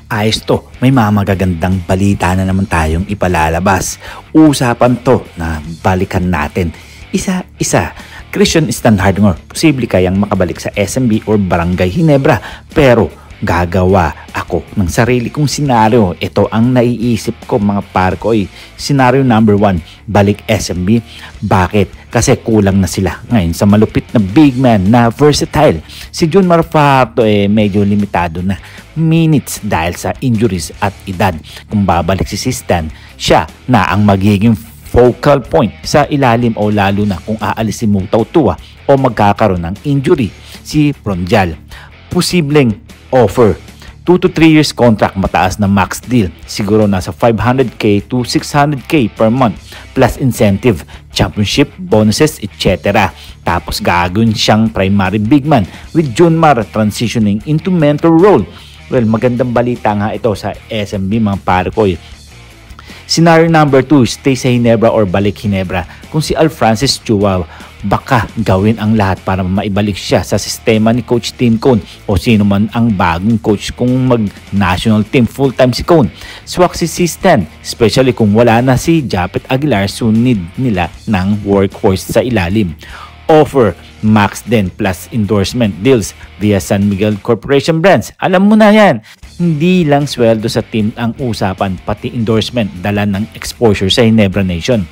Ayos to, may mga magagandang balita na naman tayong ipalalabas. Usapan to na balikan natin isa-isa. Christian Standhardinger, posible kayang makabalik sa SMB or Barangay Ginebra, pero gagawa ako ng sarili kong senaryo. Ito ang naiisip ko mga parkoy. Senaryo number 1, balik SMB. Bakit? Kasi kulang na sila ngayon sa malupit na big man na versatile. Si Junmar Fajardo medyo limitado na minutes dahil sa injuries at edad. Kung babalik si Sistan, siya na ang magiging focal point sa ilalim o lalo na kung aalis si Mutaw Tua o magkakaroon ng injury si Pronjal. Posibleng offer 2 to 3 years contract, mataas na max deal, siguro nasa 500k to 600k per month plus incentive, championship, bonuses, etc. Tapos gagawin siyang primary big man with Junmar transitioning into mentor role. Well, magandang balita nga ito sa SMB mga parkoy. Scenario number 2, stay sa Ginebra or balik Ginebra. Kung si Al Francis Chua, baka gawin ang lahat para maibalik siya sa sistema ni Coach Tim Cone o sino man ang bagong coach kung mag-national team full-time si Cone. Swak si Sistan, especially kung wala na si Japet Aguilar, so need nila ng workhorse sa ilalim. Offer, max din plus endorsement deals via San Miguel Corporation Brands. Alam mo na yan, hindi lang sweldo sa team ang usapan, pati endorsement, dala ng exposure sa Ginebra Nation.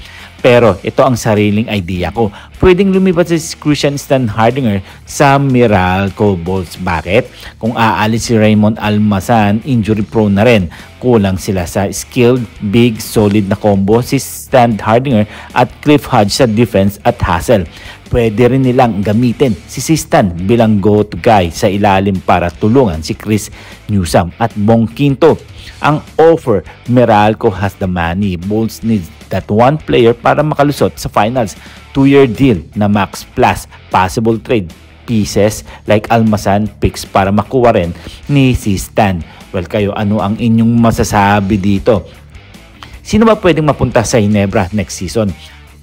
Pero ito ang sariling idea ko. Pwedeng lumipat si Christian Standhardinger sa Meralco Bulls. Bakit? Kung aalis si Raymond Almazan, injury prone na rin. Kulang sila sa skilled, big, solid na combo si Standhardinger at Cliff Hodge sa defense at hustle. Pwede rin nilang gamitin si Sistan bilang go-to guy sa ilalim para tulungan si Chris Newsome at Bong Quinto. Ang offer, Meralco has the money. Bulls needs that one player para makalusot sa finals. 2-year deal na max plus possible trade pieces like Almazan picks para makuha rin ni Sistan. Well, kayo, ano ang inyong masasabi dito? Sino ba pwedeng mapunta sa Ginebra next season?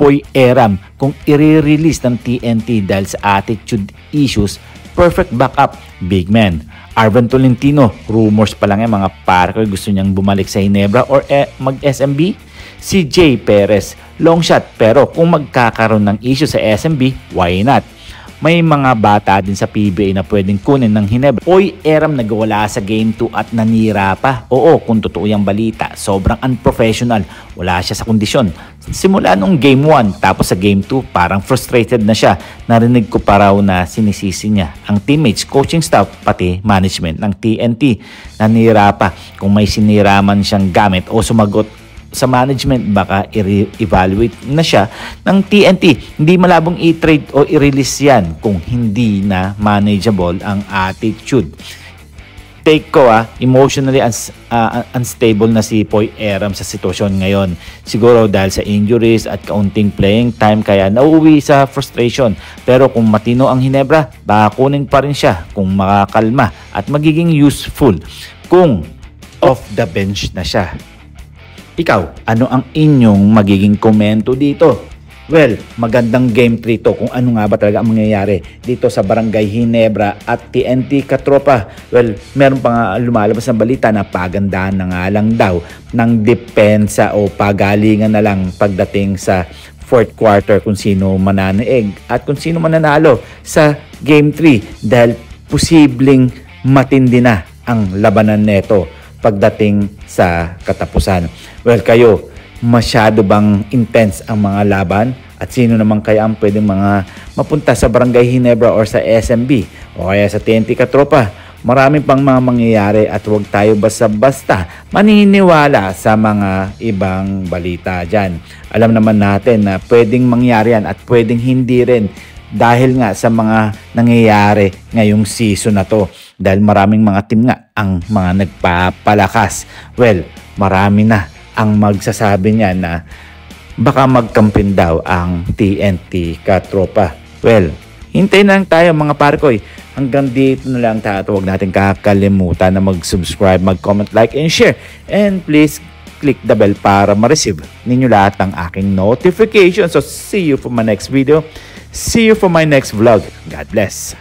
Poy Eram, kung i-release ng TNT dahil sa attitude issues, perfect backup, big man. Arvan Tolentino, rumors pa lang mga parkoy, gusto niyang bumalik sa Ginebra or mag-SMB. Si Jay Perez, long shot, pero kung magkakaroon ng issue sa SMB, why not? May mga bata din sa PBA na pwedeng kunin ng Ginebra. Poy Eram nagwala sa Game 2 at nanira pa. Oo, kung totoo yung balita, sobrang unprofessional. Wala siya sa kondisyon. Simula nung Game 1, tapos sa Game 2, parang frustrated na siya. Narinig ko pa raw na sinisisi niya ang teammates, coaching staff, pati management ng TNT. Nanira pa. Kung may sinira man siyang gamit o sumagot sa management, baka i-evaluate na siya ng TNT. Hindi malabong i-trade o i-release yan kung hindi na manageable ang attitude. Take ko emotionally unstable na si Poy Eram sa sitwasyon ngayon. Siguro dahil sa injuries at kaunting playing time kaya nauuwi sa frustration. Pero kung matino ang Ginebra, baka kunin pa rin siya kung makakalma at magiging useful kung off the bench na siya. Ikaw, ano ang inyong magiging komento dito? Well, magandang game 3 to kung ano nga ba talaga ang mangyayari dito sa Barangay Ginebra at TNT Katropa. Well, meron pa nga lumalabas na balita na pagandahan na nga lang daw ng depensa o pagalingan na lang pagdating sa fourth quarter kung sino mananaig at kung sino mananalo sa game 3 dahil posibleng matindi na ang labanan neto pagdating sa katapusan. Well, kayo, masyado bang intense ang mga laban? At sino naman kaya ang pwedeng mga mapunta sa Barangay Ginebra or sa SMB o kaya sa TNT Katropa? Marami pang mga mangyayari at huwag tayo basta-basta maniniwala sa mga ibang balita dyan. Alam naman natin na pwedeng mangyari yan at pwedeng hindi rin dahil nga sa mga nangyayari ngayong season na to. Dahil maraming mga team nga ang mga nagpapalakas. Well, marami na ang magsasabi niya na baka magkampin daw ang TNT Katropa. Well, hintayin lang tayo mga parkoy. Hanggang dito na lang tayo. Huwag natin kakalimutan na mag-subscribe, mag-comment, like, and share. And please click the bell para ma-receive ninyo lahat ng aking notification. So, see you for my next video. See you for my next vlog. God bless.